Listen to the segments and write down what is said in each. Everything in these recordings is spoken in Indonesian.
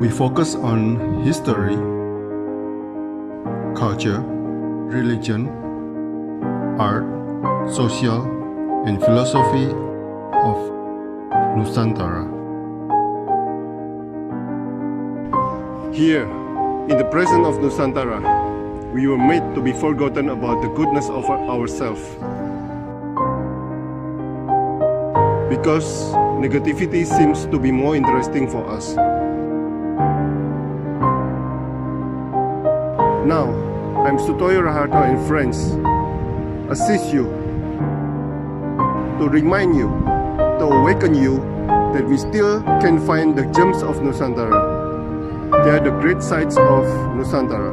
We focus on history, culture, religion, art, social, and philosophy of Nusantara. Here, in the presence of Nusantara, we were made to be forgotten about the goodness of ourselves. Because negativity seems to be more interesting for us. Now, I'm Sutoyo Raharto and friends, assist you, to remind you, to awaken you that we still can find the gems of Nusantara. They are the great sights of Nusantara.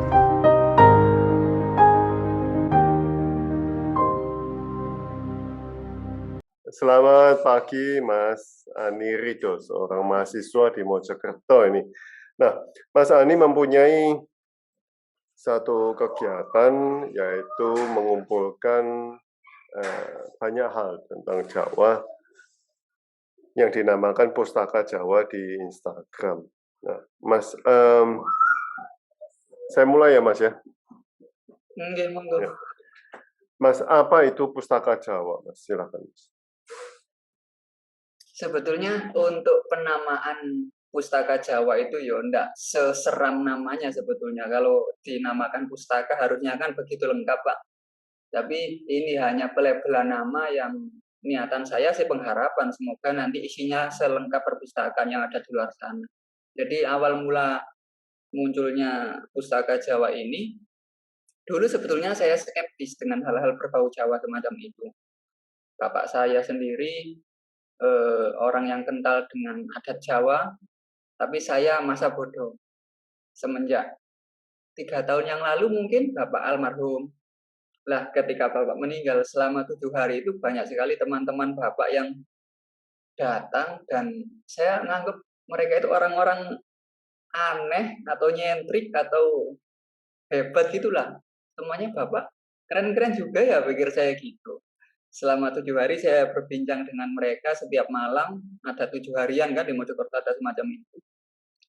Selamat pagi Mas Ani Rido, seorang mahasiswa di Mojokerto ini. Nah, Mas Ani mempunyai satu kegiatan yaitu mengumpulkan banyak hal tentang Jawa yang dinamakan Pustaka Jawa di Instagram. Nah, Mas, saya mulai ya Mas ya. Monggo. Ya. Mas, apa itu Pustaka Jawa? Mas, silakan. Sebetulnya untuk penamaan Pustaka Jawa itu ya enggak seseram namanya sebetulnya. Kalau dinamakan pustaka harusnya kan begitu lengkap, Pak. Tapi ini hanya pelebelan nama yang niatan saya sih pengharapan semoga nanti isinya selengkap perpustakaan yang ada di luar sana. Jadi awal mula munculnya Pustaka Jawa ini, dulu sebetulnya saya skeptis dengan hal-hal berbau Jawa semacam itu. Bapak saya sendiri orang yang kental dengan adat Jawa, tapi saya masa bodoh. Semenjak 3 tahun yang lalu mungkin Bapak almarhum. Lah ketika Bapak meninggal selama 7 hari itu banyak sekali teman-teman Bapak yang datang dan saya nganggap mereka itu orang-orang aneh atau nyentrik atau hebat gitulah. Semuanya Bapak keren-keren juga ya pikir saya gitu. Selama 7 hari saya berbincang dengan mereka setiap malam, ada 7 harian kan di Mojokerto ada semacam itu.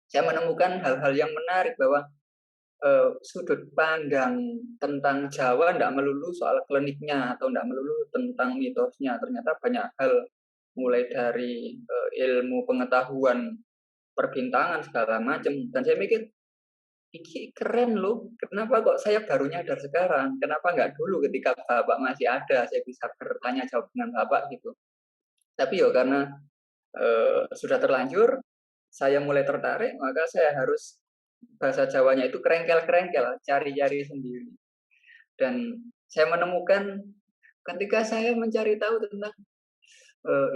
Saya menemukan hal-hal yang menarik bahwa sudut pandang tentang Jawa tidak melulu soal kliniknya atau tidak melulu tentang mitosnya. Ternyata banyak hal mulai dari ilmu pengetahuan perbintangan segala macam. Dan saya mikir, ini keren loh, kenapa kok saya baru nyadar sekarang? Kenapa nggak dulu ketika Bapak masih ada, saya bisa bertanya jawab dengan Bapak gitu. Tapi ya karena sudah terlanjur, saya mulai tertarik, maka saya harus bahasa Jawanya itu kerengkel-kerengkel, cari-cari sendiri. Dan saya menemukan ketika saya mencari tahu tentang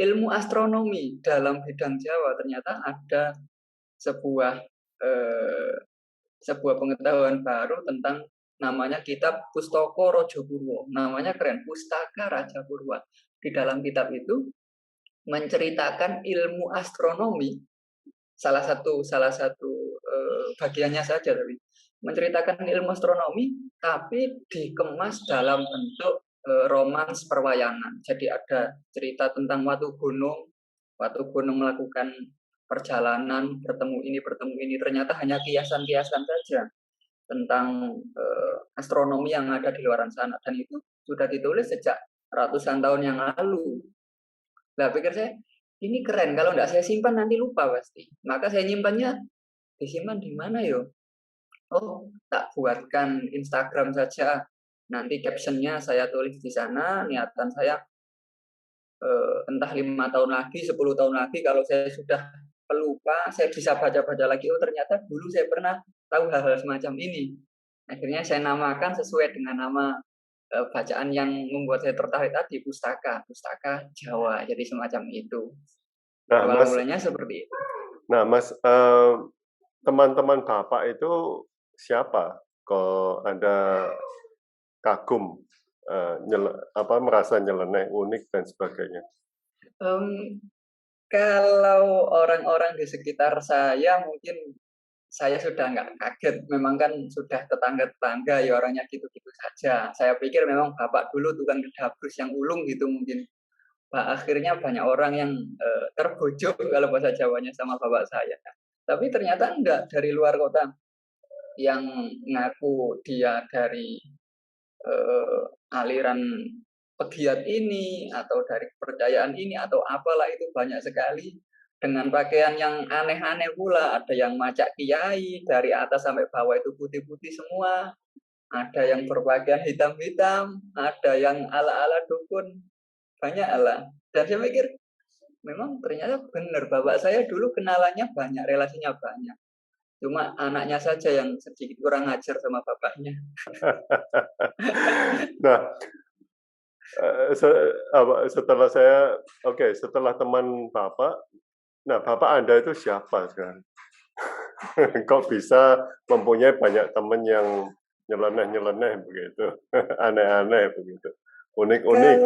ilmu astronomi dalam bidang Jawa, ternyata ada sebuah pengetahuan baru tentang namanya kitab Pustaka Raja Purwa. Namanya keren, Pustaka Raja Purwa. Di dalam kitab itu menceritakan ilmu astronomi, salah satu bagiannya saja, tapi menceritakan ilmu astronomi tapi dikemas dalam bentuk romans perwayangan. Jadi ada cerita tentang Watu Gunung melakukan perjalanan, bertemu ini, ternyata hanya kiasan-kiasan saja tentang astronomi yang ada di luar sana, dan itu sudah ditulis sejak ratusan tahun yang lalu. Nah, pikir saya, ini keren, kalau nggak saya simpan nanti lupa pasti. Maka saya nyimpannya, disimpan di mana yo? Oh, tak buatkan Instagram saja. Nanti captionnya saya tulis di sana, niatan saya entah 5 tahun lagi, 10 tahun lagi, kalau saya sudah pelupa, saya bisa baca-baca lagi, oh ternyata dulu saya pernah tahu hal-hal semacam ini. Akhirnya saya namakan sesuai dengan nama bacaan yang membuat saya tertarik tadi, Pustaka Jawa, jadi semacam itu. Nah, Awal mulanya seperti itu. Nah, Mas, teman-teman Bapak itu siapa? Kalau ada kagum, merasa nyeleneh, unik dan sebagainya. Kalau orang-orang di sekitar saya mungkin saya sudah nggak kaget, memang kan sudah tetangga-tetangga ya orangnya gitu-gitu saja. Saya pikir memang Bapak dulu tukang kedabrus yang ulung gitu mungkin. Akhirnya banyak orang yang terbujuk kalau bahasa Jawanya sama Bapak saya. Tapi ternyata enggak, dari luar kota yang ngaku dia dari aliran pegiat ini atau dari kepercayaan ini atau apalah, itu banyak sekali dengan pakaian yang aneh-aneh pula. Ada yang macak kiai dari atas sampai bawah itu putih-putih semua, ada yang berpakaian hitam-hitam, ada yang ala-ala dukun, banyak ala. Dan saya mikir memang ternyata benar, bapak saya dulu kenalannya banyak, relasinya banyak. Cuma anaknya saja yang sedikit kurang ajar sama bapaknya. Nah, setelah teman Bapak, nah Bapak Anda itu siapa sekarang? Kok bisa mempunyai banyak teman yang nyeleneh-nyeleneh begitu, aneh-aneh begitu, unik-unik.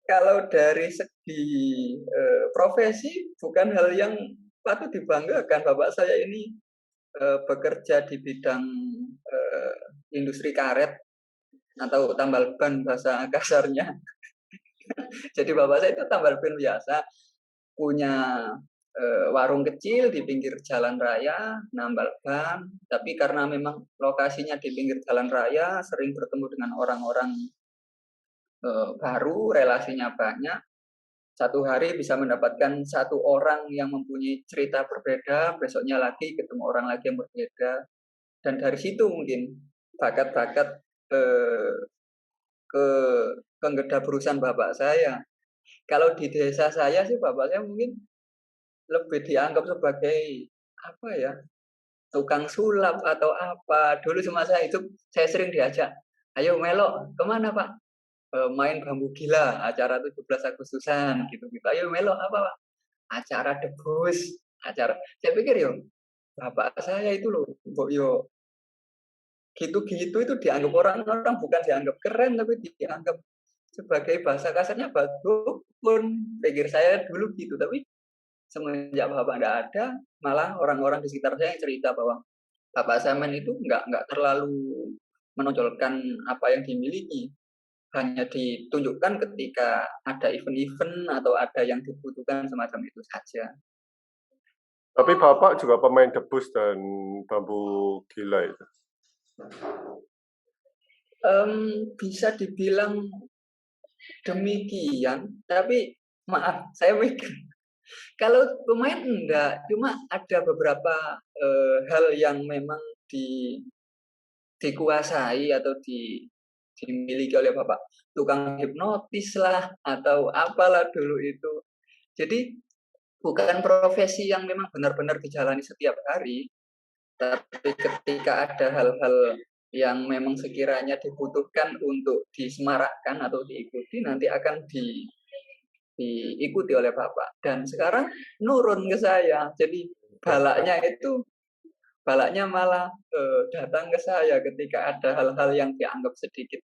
Kalau dari segi profesi bukan hal yang patut dibanggakan. Bapak saya ini bekerja di bidang industri karet atau tambal ban bahasa kasarnya. Jadi bapak saya itu tambal ban biasa, punya warung kecil di pinggir jalan raya, nambal ban. Tapi karena memang lokasinya di pinggir jalan raya, sering bertemu dengan orang-orang baru, relasinya banyak. Satu hari bisa mendapatkan satu orang yang mempunyai cerita berbeda, besoknya lagi ketemu orang lagi yang berbeda. Dan dari situ mungkin bakat-bakat ke kenggedaburusan bapak saya. Kalau di desa saya sih bapak saya mungkin lebih dianggap sebagai apa ya, tukang sulap atau apa. Dulu semasa hidup saya sering diajak, ayo melok kemana pak? Main bambu gila, acara 17 Agustusan gitu-gitu. Ayo melok apa pak? Acara debus, acara. Saya pikir yo, bapak saya itu loh, yo gitu-gitu itu dianggap orang-orang bukan dianggap keren, tapi dianggap sebagai bahasa kasarnya batu pun. Pikir saya dulu gitu, tapi semenjak bapak tidak ada, malah orang-orang di sekitar saya yang cerita bahwa bapak Samen itu nggak terlalu menonjolkan apa yang dimiliki, hanya ditunjukkan ketika ada event-event atau ada yang dibutuhkan semacam itu saja. Tapi Bapak juga pemain debus dan bambu gila itu. Bisa dibilang demikian, tapi maaf, saya mikir kalau pemain enggak, cuma ada beberapa hal yang memang dikuasai atau dimiliki oleh bapak. Tukang hipnotis lah atau apalah dulu itu. Jadi bukan profesi yang memang benar-benar dijalani setiap hari, tapi ketika ada hal-hal yang memang sekiranya dibutuhkan untuk disemarakkan atau diikuti, nanti akan diikuti oleh bapak. Dan sekarang nurun ke saya, jadi balaknya malah datang ke saya ketika ada hal-hal yang dianggap sedikit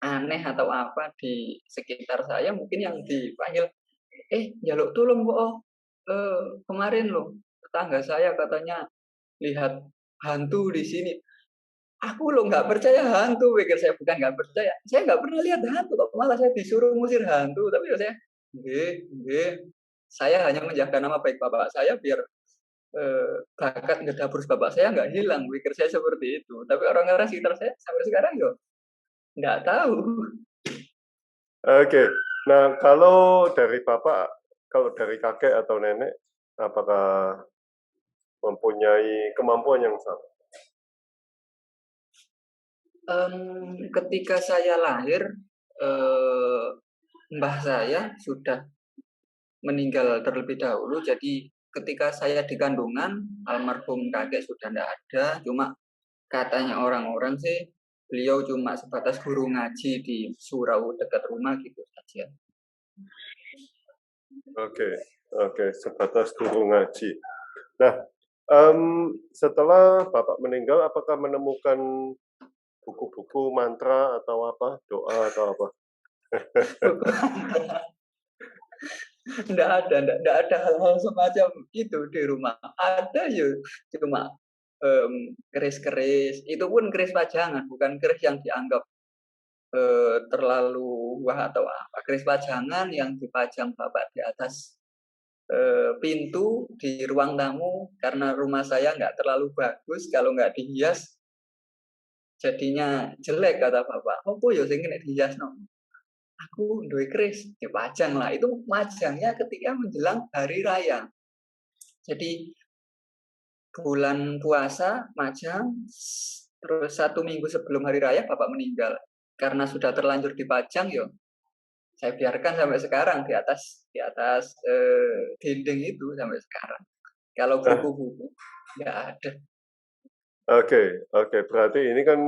aneh atau apa di sekitar saya, mungkin yang dipanggil, jaluk tolong bu, kemarin loh tetangga saya katanya lihat hantu di sini. Aku loh nggak percaya hantu, pikir saya bukan nggak percaya, saya nggak pernah lihat hantu kok, malah saya disuruh ngusir hantu. Tapi saya, saya hanya menjaga nama baik bapak saya biar bakat ngedabur bapak saya nggak hilang, pikir saya seperti itu. Tapi orang-orang sekitar saya sampai sekarang yo nggak tahu. Oke, nah kalau dari Bapak, kalau dari kakek atau nenek, apakah mempunyai kemampuan yang sama? Ketika saya lahir, mbah saya sudah meninggal terlebih dahulu. Jadi ketika saya di kandungan, almarhum kakek sudah tidak ada. Cuma katanya orang-orang sih, beliau cuma sebatas guru ngaji di surau dekat rumah gitu saja. Oke, sebatas guru ngaji. Nah, setelah Bapak meninggal, apakah menemukan buku-buku mantra atau apa, doa atau apa? Enggak ada hal-hal semacam itu di rumah. Ada ya, cuma keris-keris. Itu pun keris pajangan, bukan keris yang dianggap terlalu wah atau apa. Keris pajangan yang dipajang bapak di atas pintu di ruang tamu karena rumah saya nggak terlalu bagus, kalau nggak dihias jadinya jelek kata bapak. Oh yo sing nek dihias no. Aku duwe keris, dipajang lah. Itu majangnya ketika menjelang hari raya. Jadi bulan puasa majang, terus 1 minggu sebelum hari raya bapak meninggal. Karena sudah terlanjur dipajang yo, saya biarkan sampai sekarang di atas dinding itu sampai sekarang. Kalau buku-buku nggak ada. Oke. Berarti ini kan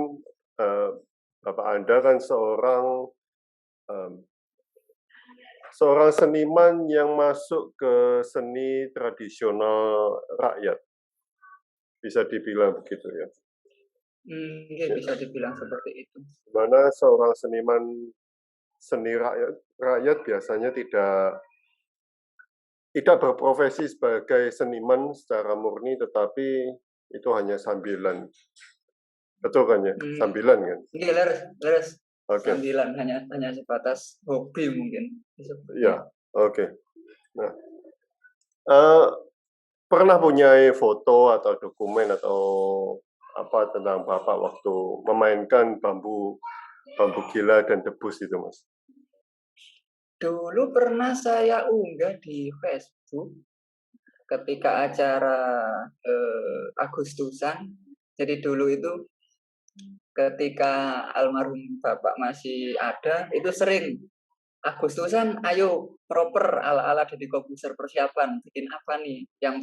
Bapak Anda kan seorang seniman yang masuk ke seni tradisional rakyat, bisa dibilang begitu ya. Mungkin bisa dibilang seperti itu. Dimana seorang seniman seni rakyat biasanya tidak berprofesi sebagai seniman secara murni, tetapi itu hanya sambilan. Betul kan ya? Sambilan kan? Iya, leres. Oke. Sambilan hanya sebatas hobi mungkin. Ya, oke. Nah, pernah punya foto atau dokumen atau apa tentang Bapak waktu memainkan bambu gila dan debus itu, Mas? Dulu pernah saya unggah di Facebook ketika acara Agustusan. Jadi dulu itu ketika almarhum Bapak masih ada, itu sering Agustusan, ayo proper ala-ala Deddy Corbuzier persiapan bikin apa nih? Yang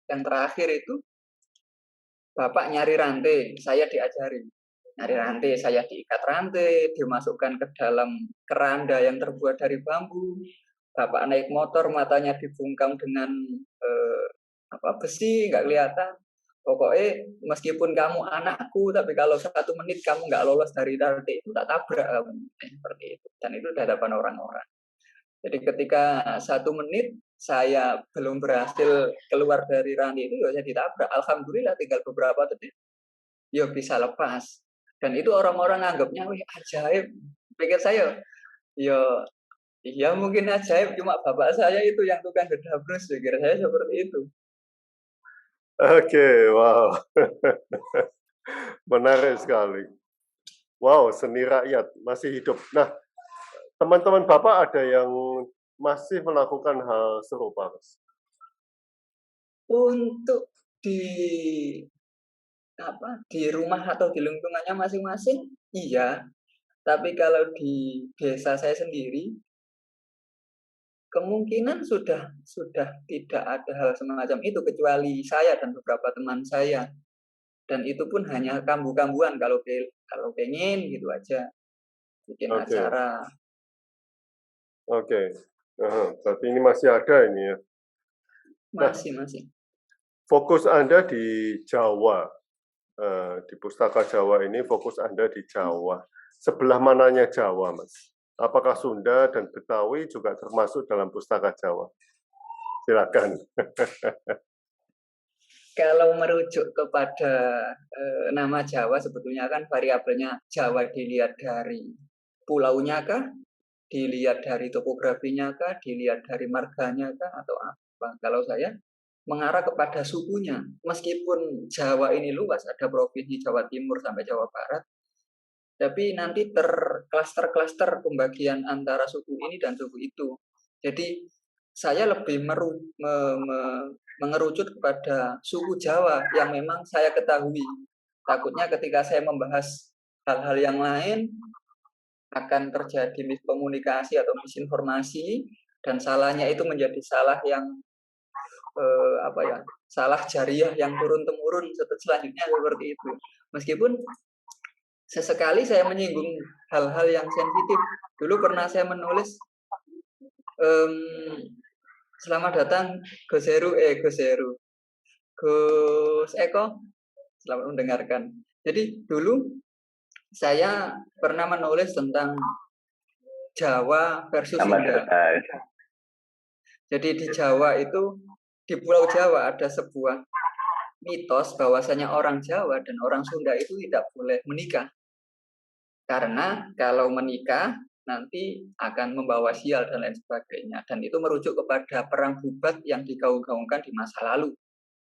terakhir itu Bapak nyari rantai, saya diajarin. Nyari rantai, saya diikat rantai, dimasukkan ke dalam keranda yang terbuat dari bambu. Bapak naik motor, matanya dibungkam dengan besi, nggak kelihatan. Pokoknya meskipun kamu anakku, tapi kalau 1 menit kamu nggak lolos dari rantai itu, tak tabrak kamu. Seperti itu. Dan itu di hadapan orang-orang. Jadi ketika 1 menit saya belum berhasil keluar dari rantai itu, ya saya ditabrak. Alhamdulillah tinggal beberapa detik, ya bisa lepas. Dan itu orang-orang anggapnya, wih ajaib. Pikir saya, ya mungkin ajaib, cuma bapak saya itu yang tukang gedabrus, pikir saya seperti itu. Oke, wow. Menarik sekali. Wow, seni rakyat masih hidup. Nah, teman-teman Bapak ada yang masih melakukan hal serupa, Mas? Untuk di rumah atau di lingkungannya masing-masing, iya. Tapi kalau di desa saya sendiri, kemungkinan sudah tidak ada hal semacam itu kecuali saya dan beberapa teman saya. Dan itu pun hanya kambu-kambuan kalau pengen gitu aja bikin acara. Oke. Berarti ini masih ada ini ya. Masih. Fokus Anda di Jawa. Di Pustaka Jawa ini fokus Anda di Jawa. Sebelah mananya Jawa, Mas? Apakah Sunda dan Betawi juga termasuk dalam Pustaka Jawa? Silakan. Kalau merujuk kepada nama Jawa, sebetulnya kan variabelnya Jawa dilihat dari pulaunya kah, dilihat dari topografinya kah, dilihat dari marganya kah, atau apa? Kalau saya mengarah kepada sukunya. Meskipun Jawa ini luas, ada provinsi Jawa Timur sampai Jawa Barat, tapi nanti terklaster-klaster pembagian antara suku ini dan suku itu. Jadi saya lebih mengerucut kepada suku Jawa yang memang saya ketahui. Takutnya ketika saya membahas hal-hal yang lain akan terjadi miskomunikasi atau misinformasi, dan salahnya itu menjadi salah yang salah jariah yang turun-temurun selanjutnya seperti itu. Meskipun sesekali saya menyinggung hal-hal yang sensitif. Dulu pernah saya menulis selamat datang Gus Eko, selamat mendengarkan. Jadi dulu saya pernah menulis tentang Jawa versus Sunda. Jadi di Jawa itu, di Pulau Jawa ada sebuah mitos bahwasanya orang Jawa dan orang Sunda itu tidak boleh menikah. Karena kalau menikah, nanti akan membawa sial dan lain sebagainya. Dan itu merujuk kepada perang Bubat yang digaung-gaungkan di masa lalu.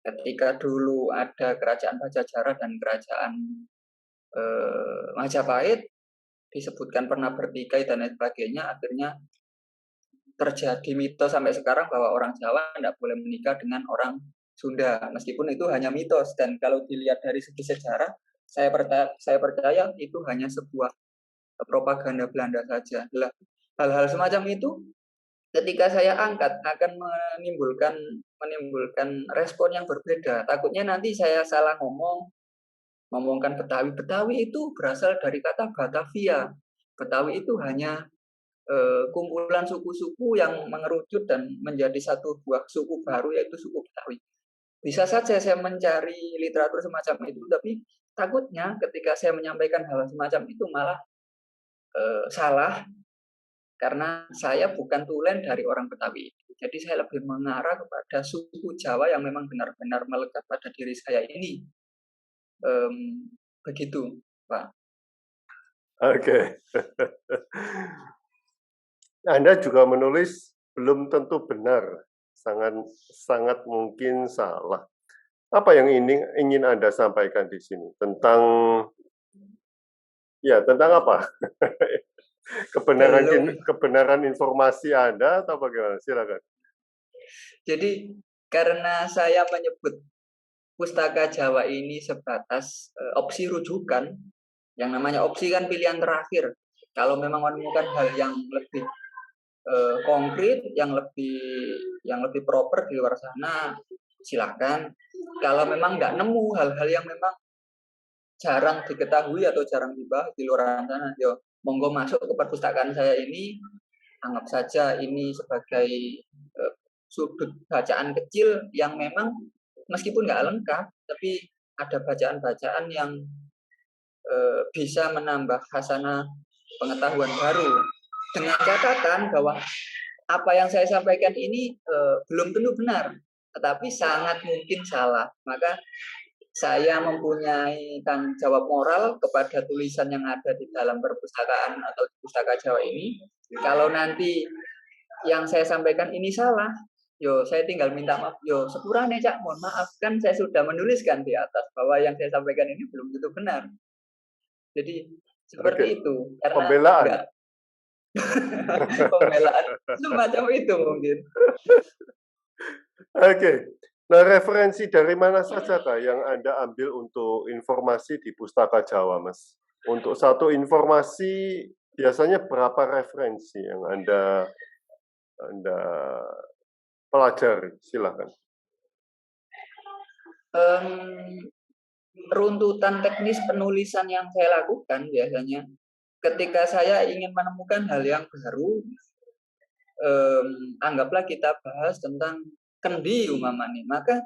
Ketika dulu ada kerajaan Pajajaran dan kerajaan Majapahit, disebutkan pernah bertikai dan lain sebagainya, akhirnya terjadi mitos sampai sekarang bahwa orang Jawa tidak boleh menikah dengan orang Sunda, meskipun itu hanya mitos. Dan kalau dilihat dari segi sejarah, saya percaya itu hanya sebuah propaganda Belanda saja. Hal-hal semacam itu ketika saya angkat akan menimbulkan respon yang berbeda. Takutnya nanti saya salah ngomongkan Betawi. Betawi itu berasal dari kata Batavia. Betawi itu hanya kumpulan suku-suku yang mengerucut dan menjadi satu buah suku baru, yaitu suku Betawi. Bisa saja saya mencari literatur semacam itu, tapi takutnya ketika saya menyampaikan hal semacam itu malah salah, karena saya bukan tulen dari orang Betawi. Jadi saya lebih mengarah kepada suku Jawa yang memang benar-benar melekat pada diri saya ini. Begitu, Pak. Oke. Anda juga menulis belum tentu benar, sangat mungkin salah. Apa yang ingin Anda sampaikan di sini tentang apa? Kebenaran informasi Anda atau bagaimana? Silakan. Jadi karena saya menyebut Pustaka Jawa ini sebatas opsi rujukan, yang namanya opsi kan pilihan terakhir. Kalau memang menemukan hal yang lebih konkret, yang lebih proper di luar sana, silakan. Kalau memang nggak nemu hal-hal yang memang jarang diketahui atau jarang dibahas di luar sana, yo monggo masuk ke perpustakaan saya ini. Anggap saja ini sebagai sudut bacaan kecil yang memang meskipun nggak lengkap, tapi ada bacaan-bacaan yang bisa menambah khasanah pengetahuan baru. Dengan catatan bahwa apa yang saya sampaikan ini belum tentu benar, tetapi sangat mungkin salah. Maka saya mempunyai tanggung jawab moral kepada tulisan yang ada di dalam perpustakaan atau di Pustaka Jawa ini. Kalau nanti yang saya sampaikan ini salah, yo saya tinggal minta maaf. Yo sepurane Cak, mohon maaf, kan saya sudah menuliskan di atas bahwa yang saya sampaikan ini belum tentu benar. Jadi seperti itu. Karena pembelaan. Pembelaan semacam itu mungkin. Oke. Nah, referensi dari mana saja Kak yang Anda ambil untuk informasi di Pustaka Jawa, Mas? Untuk satu informasi biasanya berapa referensi yang Anda pelajari? Silakan. Runtutan teknis penulisan yang saya lakukan biasanya ketika saya ingin menemukan hal yang baru, anggaplah kita bahas tentang kendi umpamanya, maka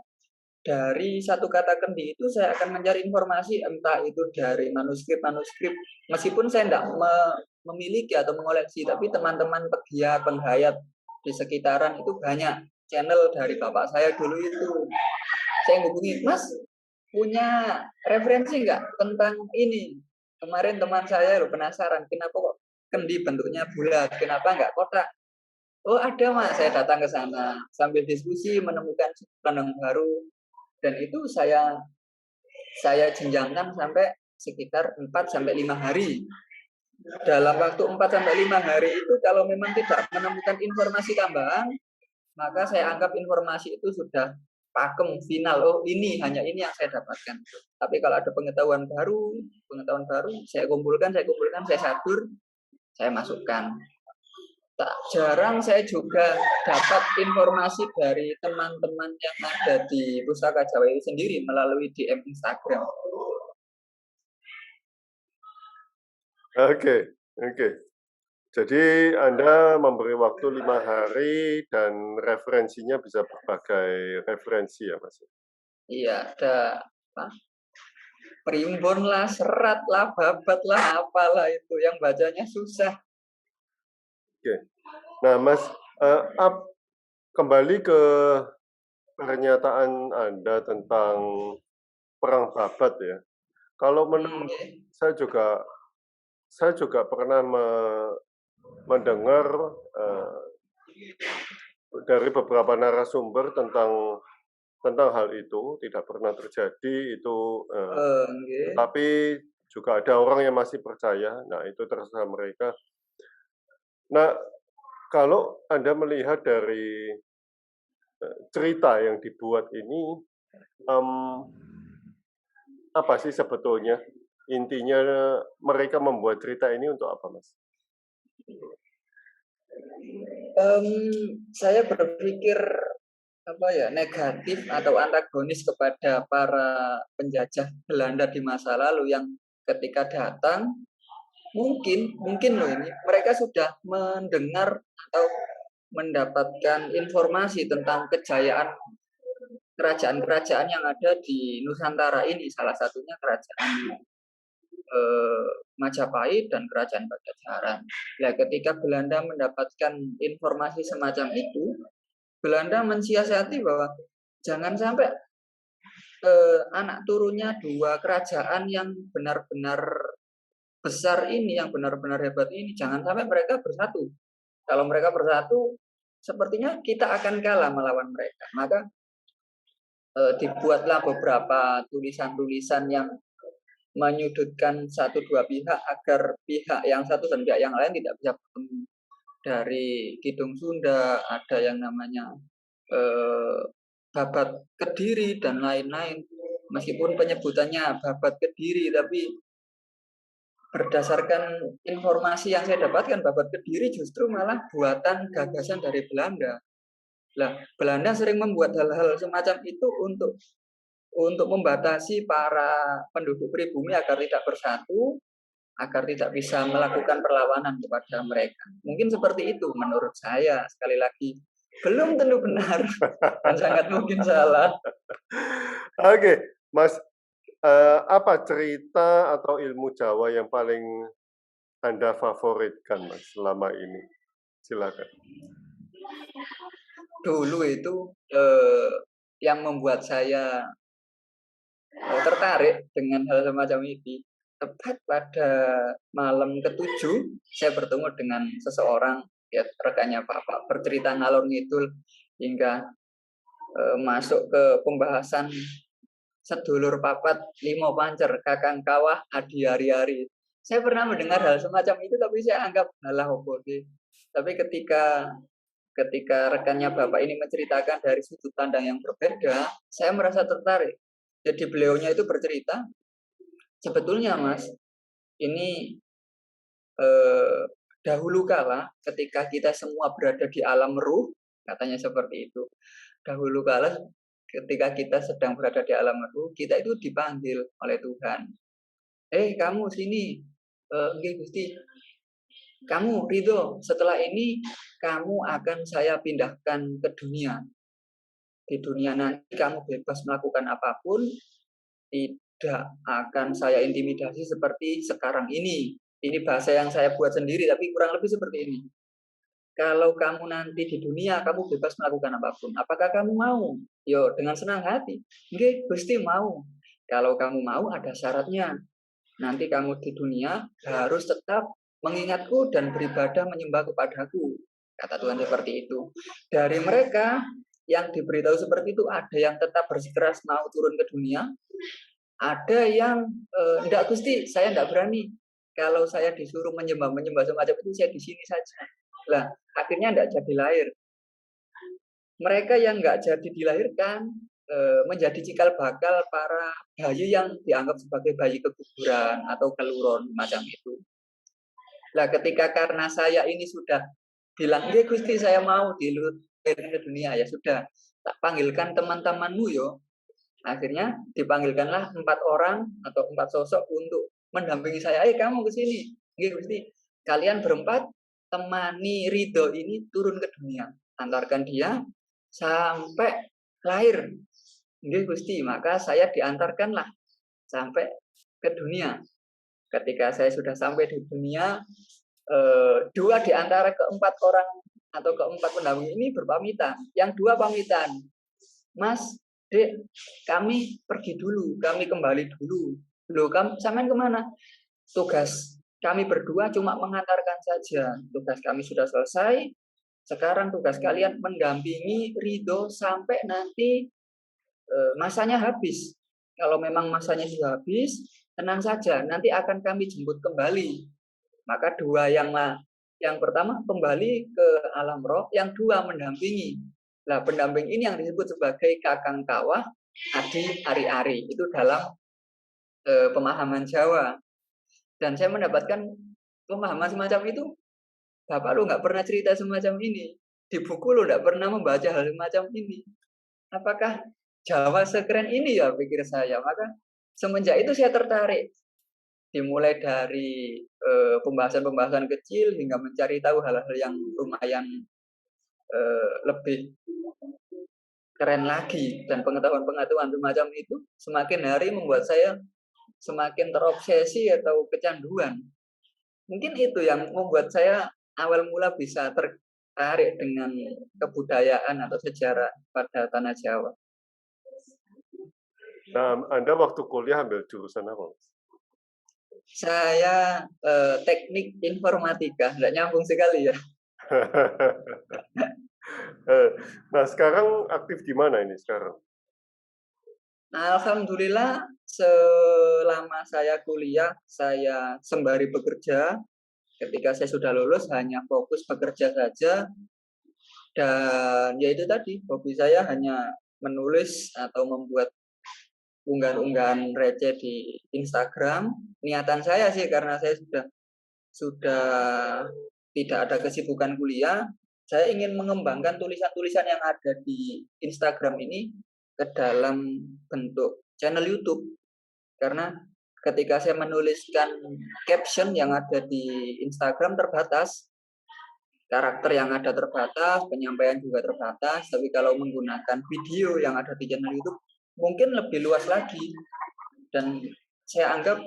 dari satu kata kendi itu saya akan mencari informasi, entah itu dari manuskrip, meskipun saya tidak memiliki atau mengoleksi, tapi teman-teman pegiat, penghayat di sekitaran itu banyak. Channel dari bapak saya dulu itu, saya hubungi, Mas, punya referensi nggak tentang ini? Kemarin teman saya penasaran, kenapa kok kendi bentuknya bulat, kenapa nggak kotak? Oh ada Mas, saya datang ke sana sambil diskusi menemukan sudut pandang baru, dan itu saya jenjangkan sampai sekitar 4-5 hari. Dalam waktu 4-5 hari itu kalau memang tidak menemukan informasi tambahan, maka saya anggap informasi itu sudah pakem, final. Oh ini, hanya ini yang saya dapatkan. Tapi kalau ada pengetahuan baru, saya kumpulkan, saya sadur, saya masukkan. Tak jarang saya juga dapat informasi dari teman-teman yang ada di Pustaka Jawa itu sendiri melalui DM Instagram. Oke. Jadi Anda memberi waktu 5 hari dan referensinya bisa berbagai referensi ya Mas? Iya, ada primbon lah, serat lah, babat lah, apalah itu yang bacanya susah. Oke. Nah Mas, kembali ke pernyataan Anda tentang perang Babat ya. Kalau menurut saya juga pernah mendengar dari beberapa narasumber tentang hal itu, tidak pernah terjadi itu, Nggih. tetapi juga ada orang yang masih percaya. Nah, itu terserah mereka. Nah, kalau Anda melihat dari cerita yang dibuat ini, apa sih sebetulnya intinya mereka membuat cerita ini untuk apa, Mas? Saya berpikir negatif atau antagonis kepada para penjajah Belanda di masa lalu yang ketika datang mungkin loh ini mereka sudah mendengar atau mendapatkan informasi tentang kejayaan kerajaan-kerajaan yang ada di Nusantara ini, salah satunya kerajaan Majapahit dan kerajaan Pajajaran. Nah, ketika Belanda mendapatkan informasi semacam itu, Belanda mensiasati bahwa jangan sampai anak turunnya dua kerajaan yang benar-benar besar ini, yang benar-benar hebat ini, jangan sampai mereka bersatu. Kalau mereka bersatu, sepertinya kita akan kalah melawan mereka. Maka dibuatlah beberapa tulisan-tulisan yang menyudutkan satu dua pihak agar pihak yang satu dan pihak yang lain tidak bisa bertemu. Dari Kidung Sunda, ada yang namanya Babat Kediri dan lain-lain. Meskipun penyebutannya Babat Kediri, tapi berdasarkan informasi yang saya dapatkan, Babat Kediri justru malah buatan gagasan dari Belanda. Nah, Belanda sering membuat hal-hal semacam itu untuk membatasi para penduduk pribumi agar tidak bersatu, agar tidak bisa melakukan perlawanan kepada mereka. Mungkin seperti itu menurut saya. Sekali lagi, belum tentu benar dan sangat mungkin salah. Oke, Mas, apa cerita atau ilmu Jawa yang paling Anda favoritkan, Mas, selama ini? Silakan. Dulu itu yang membuat saya tertarik dengan hal semacam ini, tepat pada malam ke-7 saya bertemu dengan seseorang, ya rekannya Bapak, bercerita ngalor ngidul hingga masuk ke pembahasan sedulur papat limo pancer kakang kawah adi hari-hari. Saya pernah mendengar hal semacam itu, tapi saya anggap halah opo sih. Tapi ketika rekannya Bapak ini menceritakan dari sudut pandang yang berbeda, saya merasa tertarik. Jadi beliaunya itu bercerita, sebetulnya Mas, ini dahulu kala ketika kita semua berada di alam ruh, katanya seperti itu. Dahulu kala ketika kita sedang berada di alam ruh, kita itu dipanggil oleh Tuhan. Kamu sini, nggih Gusti. Kamu Ridho, setelah ini kamu akan saya pindahkan ke dunia. Di dunia nanti kamu bebas melakukan apapun, tidak akan saya intimidasi seperti sekarang ini. Ini bahasa yang saya buat sendiri, tapi kurang lebih seperti ini. Kalau kamu nanti di dunia, kamu bebas melakukan apapun. Apakah kamu mau? Yo, dengan senang hati. Nggih, Gusti mau. Kalau kamu mau, ada syaratnya. Nanti kamu di dunia harus tetap mengingatku dan beribadah menyembah kepadaku. Kata Tuhan seperti itu. Dari mereka yang diberitahu seperti itu, ada yang tetap bersikeras mau turun ke dunia, ada yang enggak Gusti, saya enggak berani. Kalau saya disuruh menyembah semacam itu, saya di sini saja. Lah, akhirnya enggak jadi lahir. Mereka yang enggak jadi dilahirkan menjadi cikal bakal para bayi yang dianggap sebagai bayi keguguran atau keluron macam itu. Lah, ketika karena saya ini sudah bilang, "Nggih Gusti, saya mau dilahirkan ke dunia," ya sudah, tak panggilkan teman-temanmu yo. Akhirnya dipanggilkanlah 4 orang atau 4 sosok untuk mendampingi saya. Kamu ke sini. Nggih Gusti, kalian berempat temani Ridho ini turun ke dunia. Antarkan dia sampai lahir. Nggih Gusti, maka saya diantarkanlah sampai ke dunia. Ketika saya sudah sampai di dunia, 2 di antara keempat orang atau keempat pendamping ini berpamitan. Yang 2 pamitan. Mas, Dek, kami pergi dulu, kami kembali dulu. Loh, kamu sampean kemana? Tugas kami berdua cuma mengantarkan saja. Tugas kami sudah selesai. Sekarang tugas kalian mendampingi Ridho sampai nanti masanya habis. Kalau memang masanya sudah habis, tenang saja, nanti akan kami jemput kembali. Maka dua yang pertama kembali ke alam roh, yang dua mendampingi. Nah, pendamping ini yang disebut sebagai kakang kawah, adi ari-ari. Itu dalam pemahaman Jawa. Dan saya mendapatkan pemahaman semacam itu. Bapak lu nggak pernah cerita semacam ini. Di buku lu nggak pernah membaca hal semacam ini. Apakah Jawa sekeren ini ya, pikir saya. Maka semenjak itu saya tertarik. Dimulai dari pembahasan-pembahasan kecil hingga mencari tahu hal-hal yang lumayan lebih keren lagi. Dan pengetahuan-pengetahuan semacam itu semakin hari membuat saya semakin terobsesi atau kecanduan. Mungkin itu yang membuat saya awal mula bisa tertarik dengan kebudayaan atau sejarah pada tanah Jawa. Nah, Anda waktu kuliah ambil jurusan apa? Saya teknik informatika, nggak nyambung sekali ya. Nah, sekarang aktif di mana ini sekarang? Nah, alhamdulillah selama saya kuliah, saya sembari bekerja. Ketika saya sudah lulus, hanya fokus bekerja saja. Dan ya itu tadi, hobi saya hanya menulis atau membuat unggahan-unggahan receh di Instagram. Niatan saya sih karena saya sudah tidak ada kesibukan kuliah, saya ingin mengembangkan tulisan-tulisan yang ada di Instagram ini ke dalam bentuk channel YouTube. Karena ketika saya menuliskan caption yang ada di Instagram terbatas, karakter yang ada terbatas, penyampaian juga terbatas, tapi kalau menggunakan video yang ada di channel YouTube mungkin lebih luas lagi. Dan saya anggap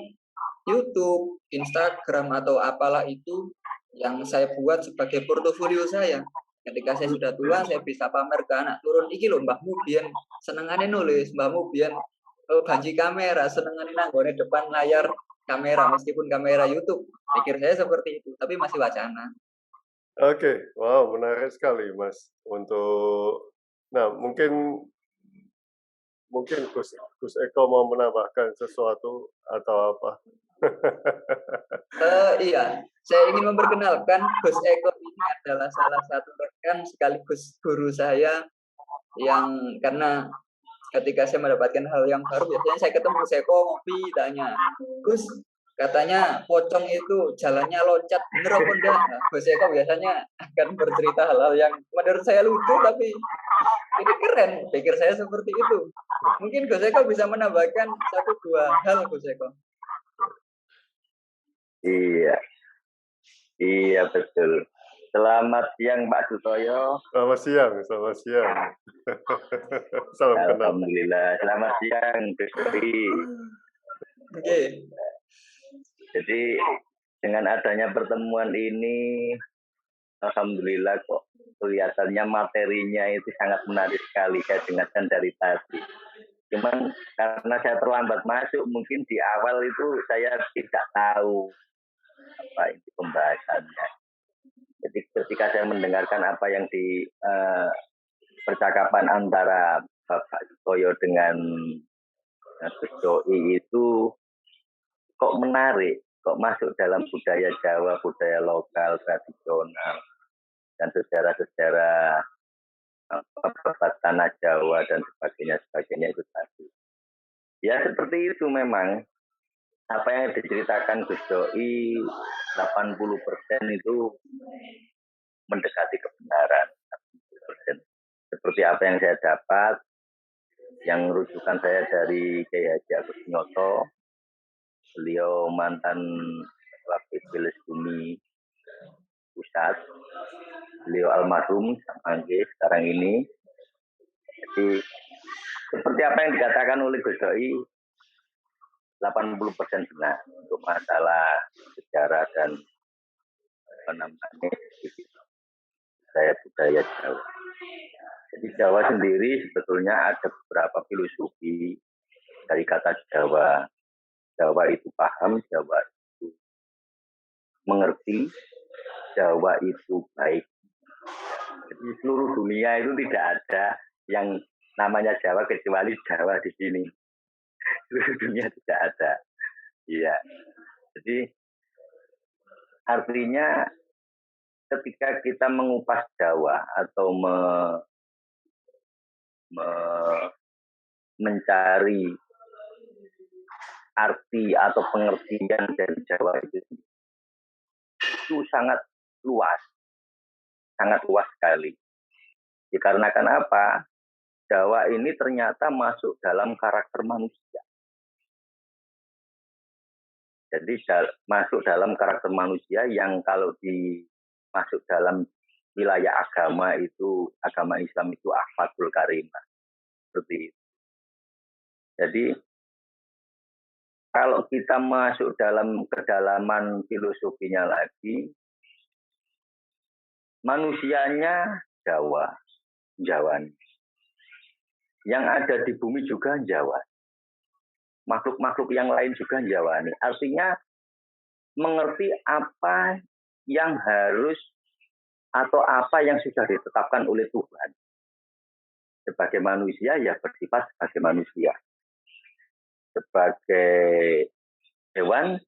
YouTube, Instagram atau apalah itu yang saya buat sebagai portofolio saya. Ketika saya sudah tua, saya bisa pamer ke anak turun, iki lho mbahmu biyen senengane nulis, mbahmu biyen banci kamera, senengane nanggone depan layar kamera meskipun kamera YouTube. Pikir saya seperti itu, tapi masih wacana. Oke, wow, menarik sekali, Mas. Nah, mungkin Gus Eko mau menambahkan sesuatu atau apa? Iya, saya ingin memperkenalkan Gus Eko ini adalah salah satu rekan sekaligus guru saya yang karena ketika saya mendapatkan hal yang baru, biasanya saya ketemu Gus Eko ngopi, tanya, Gus, katanya pocong itu jalannya loncat, bener apa enggak? Nah, Gus Eko biasanya akan bercerita hal-hal yang menurut saya lucu, tapi ini keren, pikir saya seperti itu. Mungkin Gus Eko bisa menambahkan 1-2 hal, Gus Eko. Iya betul. Selamat siang Pak Sutoyo. Selamat siang. Salam kenal. Alhamdulillah. Selamat siang Gus Dodi. Oke. Jadi dengan adanya pertemuan ini, alhamdulillah kok kelihatannya materinya itu sangat menarik sekali. Saya dengarkan dari tadi. Cuman karena saya terlambat masuk, mungkin di awal itu saya tidak tahu apa itu pembahasannya. Jadi ketika saya mendengarkan apa yang di percakapan antara Bapak Sutoyo dengan Gus Doi itu kok menarik, kok masuk dalam budaya Jawa, budaya lokal, tradisional, dan sejarah-sejarah tanah Jawa dan sebagainya itu tadi. Ya seperti itu memang. Apa yang diceritakan Gus Doi 80% itu mendekati kebenaran. 80%. Seperti apa yang saya dapat, yang rujukan saya dari Kiai Haji Agus Nyoto, beliau mantan Wakil Pilis Bumi Pusat, beliau almarhum Angge sekarang ini. Jadi seperti apa yang dikatakan oleh Gus Doi, 80% benar untuk masalah sejarah dan budaya Jawa. Jadi Jawa sendiri sebetulnya ada beberapa filosofi dari kata Jawa. Jawa itu paham, Jawa itu mengerti Jawa itu baik. Jadi seluruh dunia itu tidak ada yang namanya Jawa kecuali Jawa di sini. Seluruh dunia tidak ada. Iya. Jadi artinya ketika kita mengupas Jawa atau mencari arti atau pengertian dari Jawa itu sangat luas sekali. Dikarenakan apa? Jawa ini ternyata masuk dalam karakter manusia. Jadi masuk dalam karakter manusia yang kalau masuk dalam wilayah agama itu, agama Islam itu akhlakul karimah. Seperti itu. Jadi kalau kita masuk dalam kedalaman filosofinya lagi, manusianya Jawani. Yang ada di bumi juga Jawa. Makhluk-makhluk yang lain juga Jawani. Artinya mengerti apa yang harus atau apa yang sudah ditetapkan oleh Tuhan. Sebagai manusia ya bersifat sebagai manusia. Sebagai hewan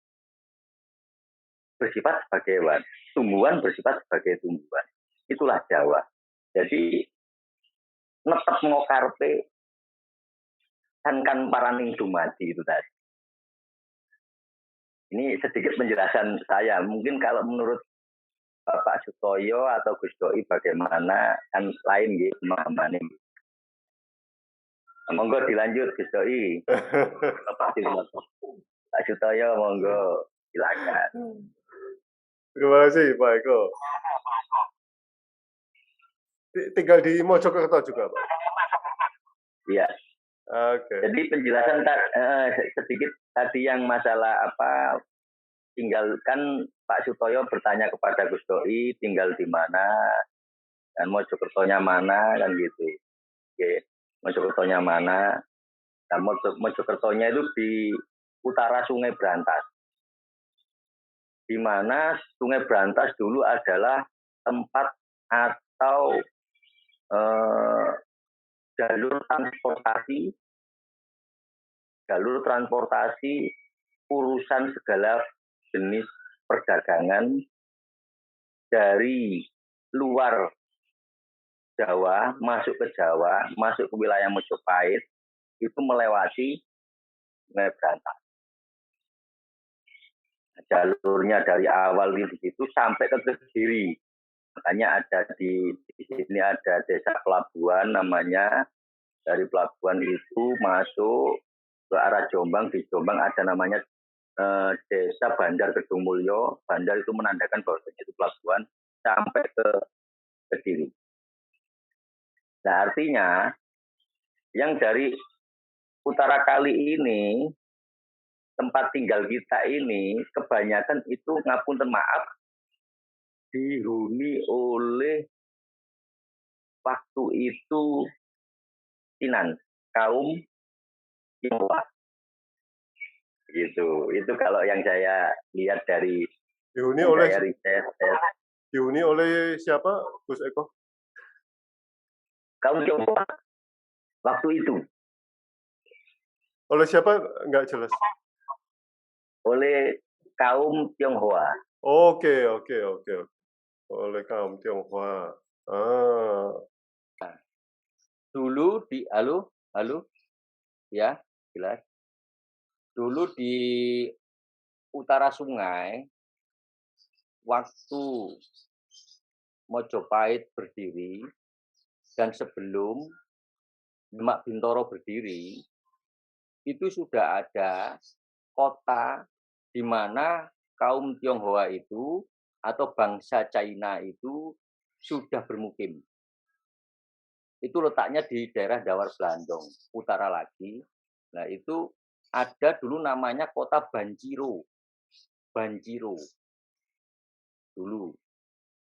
bersifat sebagai hewan. Tumbuhan bersifat sebagai tumbuhan. Itulah Jawa. Jadi netep ngokarpe kan paraning dumadi itu tadi. Ini sedikit penjelasan saya. Mungkin kalau menurut Bapak Sutoyo atau Gus Doi bagaimana kan lain gitu pemahamannya. Monggo dilanjut Gus Doi. Bapak Sutoyo monggo silakan. Terima kasih Pak Eko. Tinggal di Mojokerto juga Pak? Iya. Oke. Jadi penjelasan sedikit tadi yang masalah apa, tinggalkan Pak Sutoyo bertanya kepada Gus Doi tinggal di mana dan Mojokertonya mana kan gitu. Oke, Mojokertonya mana? Nah, Mojokertonya itu di utara Sungai Brantas. Di mana Sungai Brantas dulu adalah tempat atau jalur transportasi urusan segala jenis perdagangan dari luar Jawa masuk ke Jawa, masuk ke wilayah Mojopahit itu melewati Sungai Brantas. Jalurnya dari awal itu sampai ke Kediri. Makanya ada di sini ada desa pelabuhan namanya. Dari pelabuhan itu masuk ke arah Jombang. Di Jombang ada namanya desa Bandar Kedung Mulyo. Bandar itu menandakan bahwa itu pelabuhan sampai ke Kediri. Nah artinya yang dari utara kali ini tempat tinggal kita ini kebanyakan itu ngapunten maaf dihuni oleh waktu itu kaum Tionghoa. Gitu. Itu kalau yang saya lihat dari Dihuni oleh riset. Dihuni oleh siapa, Gus Eko? Kaum Tionghoa waktu itu. Oleh siapa? Enggak jelas. Oleh kaum Tionghoa. Oke. Oleh kaum Tionghoa. Dulu di halo ya jelas. Dulu di utara sungai waktu Mojopahit berdiri dan sebelum Demak Bintoro berdiri itu sudah ada kota di mana kaum Tionghoa itu atau bangsa China itu sudah bermukim. Itu letaknya di daerah Dawar Blandong, utara lagi. Nah, itu ada dulu namanya kota Banjiro. Dulu.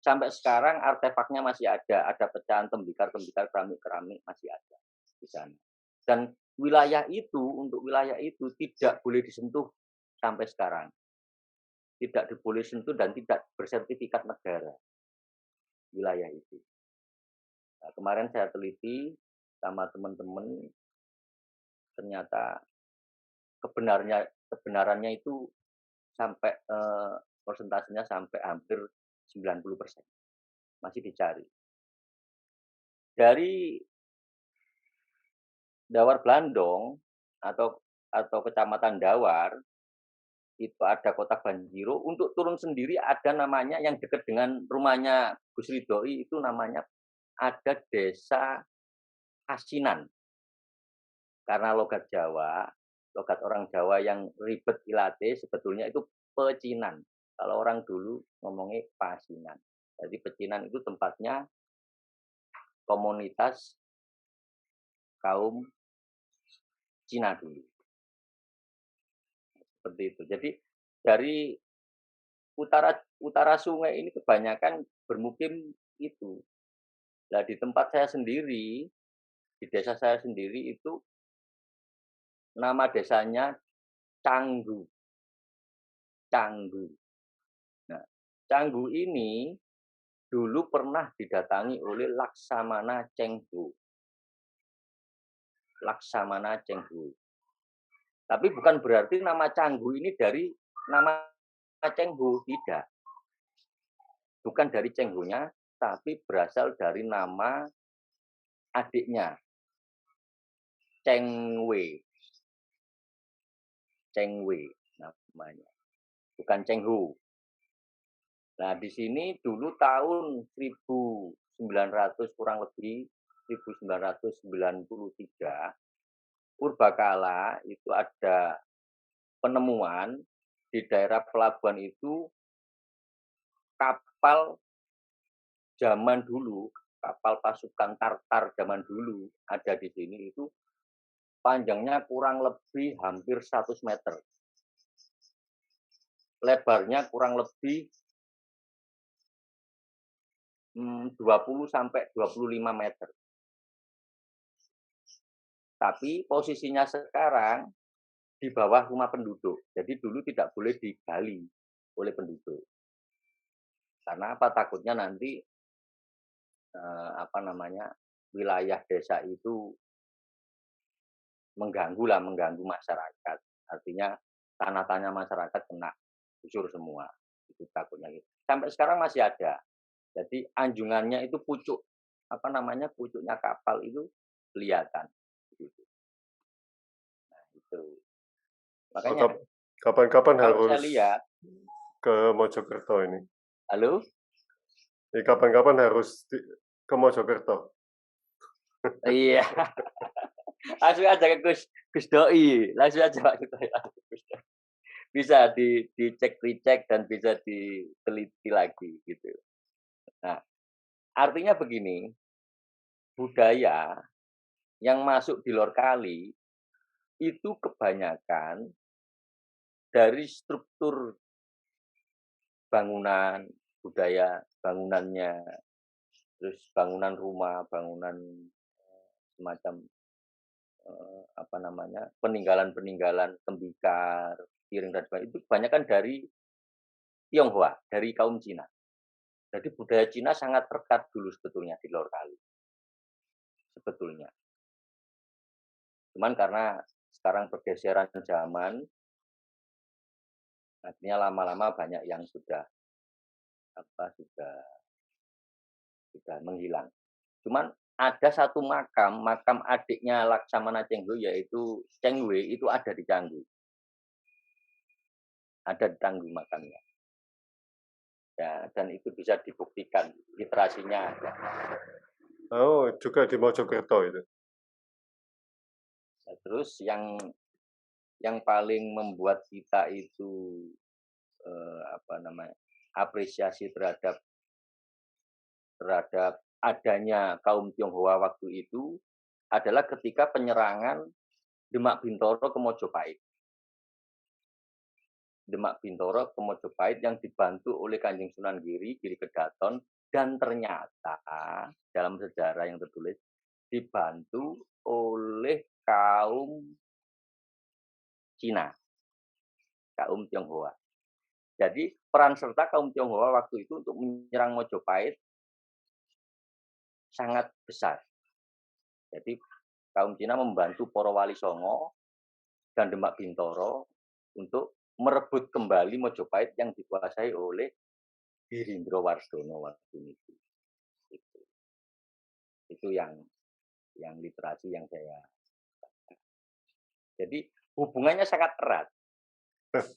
Sampai sekarang artefaknya masih ada pecahan tembikar-tembikar keramik-keramik masih ada di sana. Dan untuk wilayah itu tidak boleh disentuh sampai sekarang. tidak diboleh sentuh dan tidak bersertifikat negara wilayah itu. Nah, kemarin saya teliti sama teman-teman, ternyata kebenarannya itu sampai persentasenya sampai hampir 90%. Masih dicari. Dari Dawar Blandong atau Kecamatan Dawar, itu ada Kota Banjiro. Untuk turun sendiri ada namanya yang dekat dengan rumahnya Gus Ridhoi, itu namanya ada Desa Asinan. Karena logat Jawa, logat orang Jawa yang ribet ilate sebetulnya itu pecinan. Kalau orang dulu ngomongnya pasinan. Jadi pecinan itu tempatnya komunitas kaum Cina dulu. Seperti itu. Jadi dari utara sungai ini kebanyakan bermukim itu. Nah, di tempat saya sendiri, di desa saya sendiri itu nama desanya Canggu. Canggu. Nah, Canggu ini dulu pernah didatangi oleh Laksamana Chengho. Laksamana Chengho. Tapi bukan berarti nama Canggu ini dari nama Chengho, tidak. Bukan dari Chengho-nya, tapi berasal dari nama adiknya, Chengwei. Chengwei namanya. Bukan Chengho. Nah, di sini dulu tahun 1900 kurang lebih 1993 purbakala itu ada penemuan di daerah pelabuhan itu kapal zaman dulu, kapal pasukan Tartar zaman dulu ada di sini itu panjangnya kurang lebih hampir 100 meter. Lebarnya kurang lebih 20 sampai 25 meter. Tapi posisinya sekarang di bawah rumah penduduk. Jadi dulu tidak boleh digali oleh penduduk. Karena apa? Takutnya nanti wilayah desa itu mengganggu masyarakat. Artinya tanah-tanah masyarakat kena gusur semua. Itu takutnya gitu. Sampai sekarang masih ada. Jadi anjungannya itu pucuknya kapal itu kelihatan. Gitu. Nah, itu. Makanya kapan-kapan kalau harus saya lihat ke Mojokerto ini. Halo? Kapan-kapan harus ke Mojokerto. Iya. Langsung aja ke Gus Doi. Langsung aja Pak Gus Doi. Bisa dicek-recek dan bisa diteliti lagi gitu. Nah, artinya begini, budaya yang masuk di Lor Kali itu kebanyakan dari struktur bangunan, budaya bangunannya, terus bangunan rumah, bangunan semacam peninggalan-peninggalan tembikar, piring dan sebagainya itu kebanyakan dari Tionghoa, dari kaum Cina. Jadi budaya Cina sangat rekat dulu sebetulnya di Lor Kali. Sebetulnya. Cuman karena sekarang pergeseran zaman, artinya lama-lama banyak yang sudah menghilang. Cuman ada satu makam adiknya Laksamana Chengho yaitu Chengwei itu ada di Canggu. Ada di Canggu makamnya. Ya, dan itu bisa dibuktikan literasinya ada. Oh, juga di Mojokerto itu. Nah, terus yang paling membuat kita itu apresiasi terhadap adanya kaum Tionghoa waktu itu adalah ketika penyerangan Demak Bintoro ke Mojopahit. Demak Bintoro ke Mojopahit yang dibantu oleh Kanjeng Sunan Giri Kedaton, dan ternyata dalam sejarah yang tertulis dibantu oleh kaum Cina, kaum Tionghoa. Jadi peran serta kaum Tionghoa waktu itu untuk menyerang Mojopahit sangat besar. Jadi kaum Cina membantu Para Wali Songo dan Demak Bintoro untuk merebut kembali Mojopahit yang dikuasai oleh Girindrowardono waktu itu. Itu yang literasi yang saya. Jadi hubungannya sangat erat.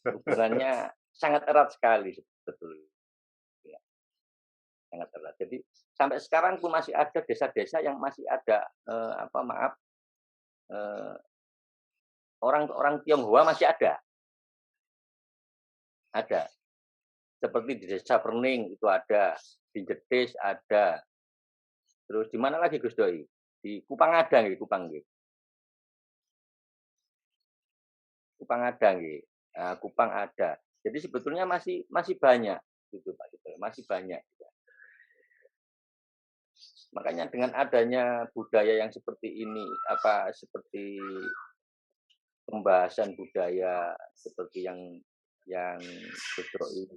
Hubungannya sangat erat sekali sebetulnya. Ya, sangat erat. Jadi sampai sekarang pun masih ada desa-desa yang masih ada orang Tionghoa masih ada. Ada. Seperti di Desa Perning itu ada, di Jetis ada. Terus di mana lagi Gus Doi? Di Kupang ada nggih, Kupang nggih. Kupang ada nggih. Nah, Kupang ada. Jadi sebetulnya masih banyak gitu Pak gitu. Masih banyak. Makanya dengan adanya budaya yang seperti ini, seperti pembahasan budaya seperti yang Gus Doi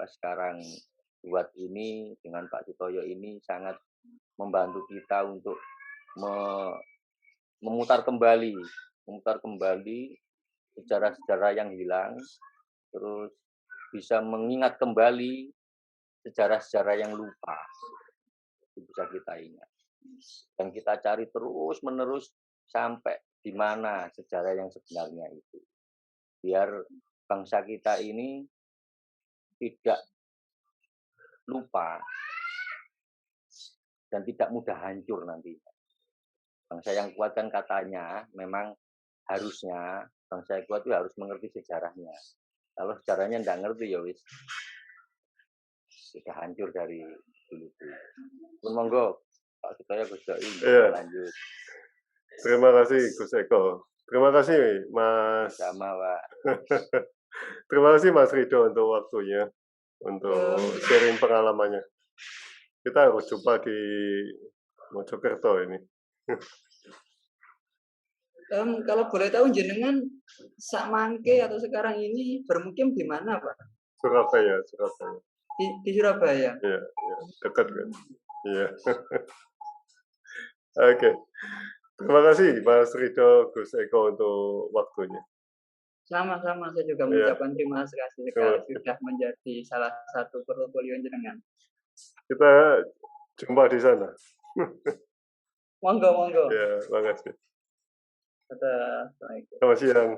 sekarang buat ini dengan Pak Sutoyo ini sangat membantu kita untuk memutar kembali sejarah-sejarah yang hilang, terus bisa mengingat kembali sejarah-sejarah yang lupa, itu bisa kita ingat dan kita cari terus menerus sampai di mana sejarah yang sebenarnya itu, biar bangsa kita ini tidak lupa dan tidak mudah hancur nantinya. Bangsa yang kuat kan katanya memang harusnya bangsa yang kuat itu harus mengerti sejarahnya. Kalau sejarahnya tidak ngerti ya wis sudah hancur dari dulu. Pun monggo Pak Sutoyo Gus Doi lanjut. Terima kasih Gus Eko. Terima kasih Mas. Sama Pak. Terima kasih Mas Rido untuk waktunya, untuk sharing pengalamannya. Kita harus jumpa di Mojokerto ini. Kalau boleh tahu jenengan sakmangke atau sekarang ini bermukim di mana Pak? Surabaya. Di Surabaya. Iya, dekat kan. Iya. Oke. Terima kasih Mas Rido Gus Eko untuk waktunya. Sama-sama, saya juga mengucapkan terima kasih sekali sudah menjadi salah satu portofolio jenengan. Kita jumpa di sana. Monggo. Ya, terima kasih. Assalamualaikum. Selamat siang.